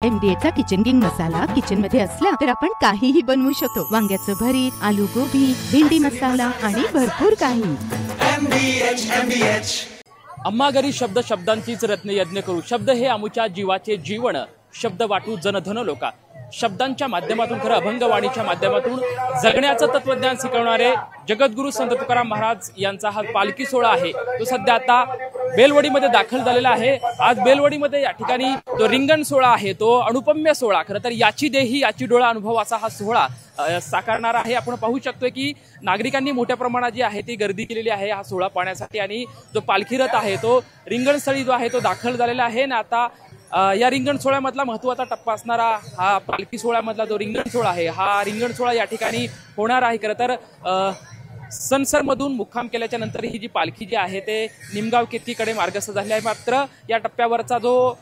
MDHचा kitchen king मसाला kitchen मध्ये असला तर आपण काहीही बनवू शकतो। वांग्याचं भरीत, आलू गोबी, भेंडी मसाला आणि भरपूर काही। MDH अम्मा घरी शब्द शब्दांचीच रत्न यज्ञ करू। शब्द हे आमुच्या जीवाचे जीवन, शब्द वाटू जनधन लोका। शब्दांच्या माध्यमातून खरं अभंगवाणीच्या माध्यमातून जगण्याचं तत्वज्ञान शिकवणारे जगद्गुरू संत तुकाराम महाराज यांचा हा पालखी सोहळा आहे तो सध्या आता बेलवडीमध्ये दाखल झालेला आहे। आज बेलवडीमध्ये या ठिकाणी जो रिंगण सोहळा आहे तो अनुपम्य सोहळा, खरं तर याची देही याची डोळा अनुभव असा हा सोहळा साकारणार आहे। आपण पाहू शकतोय की नागरिकांनी मोठ्या प्रमाणात जी आहे ती गर्दी केलेली आहे हा सोहळा पाहण्यासाठी आणि जो पालखी रथ आहे तो रिंगणस्थळी जो आहे तो दाखल झालेला आहे ना। आता या रिंगण सोहळ्यामधला महत्त्वाचा टप्पा असणारा हा पालखी सोहळ्यामधला जो रिंगण सोहळा आहे हा रिंगण सोहळा या ठिकाणी होणार आहे। खरं तर सनसरमधून मुक्काम केल्याच्या नंतर ही जी पालखी जी आहे ते निमगाव केतकीकडे मार्गस्थ झाली आहे। मात्र या टप्प्यावरचा जो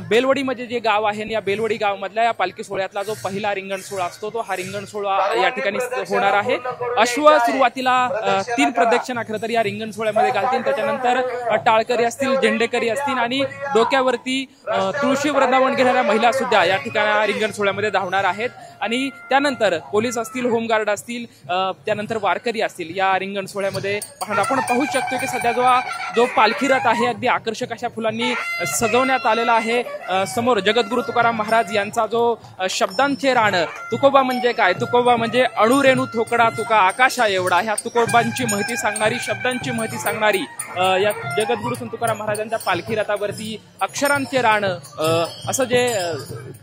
बेलवडीमध्ये जे गाव आहे या बेलवडी गावामधल्या या पालखी सोहळ्यातला जो पहिला रिंगण सोहळा असतो तो हा रिंगण सोहळा या ठिकाणी होणार आहे। अश्व सुरुवातीला 3 प्रदक्षिणा खरं तर या रिंगण सोहळ्यामध्ये घालतील, त्याच्यानंतर टाळकरी असतील, झेंडेकरी असतील आणि डोक्यावरती तुळशी वृंदावन घेणाऱ्या महिला सुद्धा या ठिकाणी रिंगण सोहळ्यामध्ये धावणार आहेत आणि त्यानंतर पोलीस असतील, होमगार्ड असतील, त्यानंतर वारकरी असतील या रिंगण सोहळ्यामध्ये आपण पाहू शकतो की सध्या जो पालखी रथ आहे अगदी आकर्षक अशा फुलांनी सजवण्यात आलेला आहे। समोर जगद्गुरू तुकाराम महाराज यांचा जो शब्दांचे राण, तुकोबा म्हणजे काय, तुकोबा म्हणजे अणुरेणू थोकडा तुका आकाशा एवढा, ह्या तुकोबांची माहिती सांगणारी, शब्दांची माहिती सांगणारी या जगद्गुरू संत तुकाराम महाराजांच्या पालखी रथावरती अक्षरांचे राण असं जे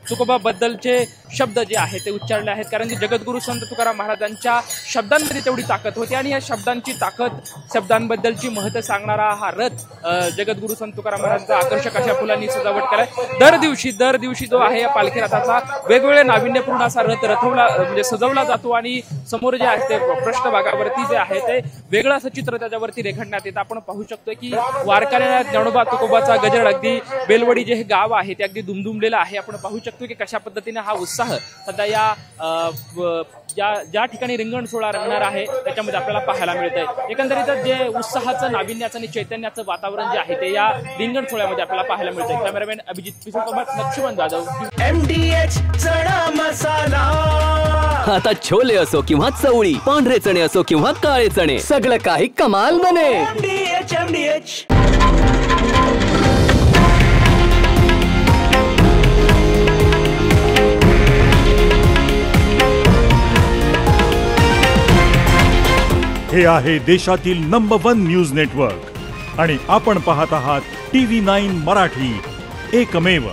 तुकोबा बद्दलचे शब्द जे आहेत ते उच्चारले आहेत। कारण की जगद्गुरू संत तुकाराम महाराजांच्या शब्दांमध्ये तेवढी ताकद होती आणि या शब्दांची ताकद, शब्दांबद्दलची महत्त्व सांगणारा हा रथ जगद्गुरू संत तुकाराम महाराजांचा आकर्षक अशा फुलांनी सजावट केलाय। दर दिवशी जो आहे या पालखी रथाचा वेगवेगळे नाविन्यपूर्ण असा रथ म्हणजे सजवला जातो आणि समोर जे आहे ते पृष्ठभागावरती जे आहे ते वेगळं असं चित्र त्याच्यावरती रेखाटण्यात येतं। आपण पाहू शकतोय की वारकऱ्यांना ज्ञानोबा तुकोबाचा गजर अगदी बेलवडी जे हे गाव आहे ते अगदी दुमदुमलेलं आहे। आपण पाहू शकतो की कशा पद्धतीने हा उत्साह सध्या या ज्या ठिकाणी रिंगण सोहळा रंगणार आहे त्याच्यामध्ये आपल्याला पाहायला मिळतंय। एकंदरीतच जे उत्साहाचं, नाविन्याचं आणि चैतन्याचं वातावरण जे आहे ते या रिंगण सोहळ्यामध्ये आपल्याला पाहायला मिळतंय। कॅमेरामॅन अभिजित पिसोसोबत लक्ष्मण जाधव, MDH चणा मसाला। आता छोले असो किंवा चवळी, पांढरे चणे असो किंवा काळे चणे, सगळं काही कमाल बने। MDH हे आहे देशातील नंबर 1 न्यूज नेटवर्क आणि आपण पाहत आहात TV9 मराठी, एकमेव।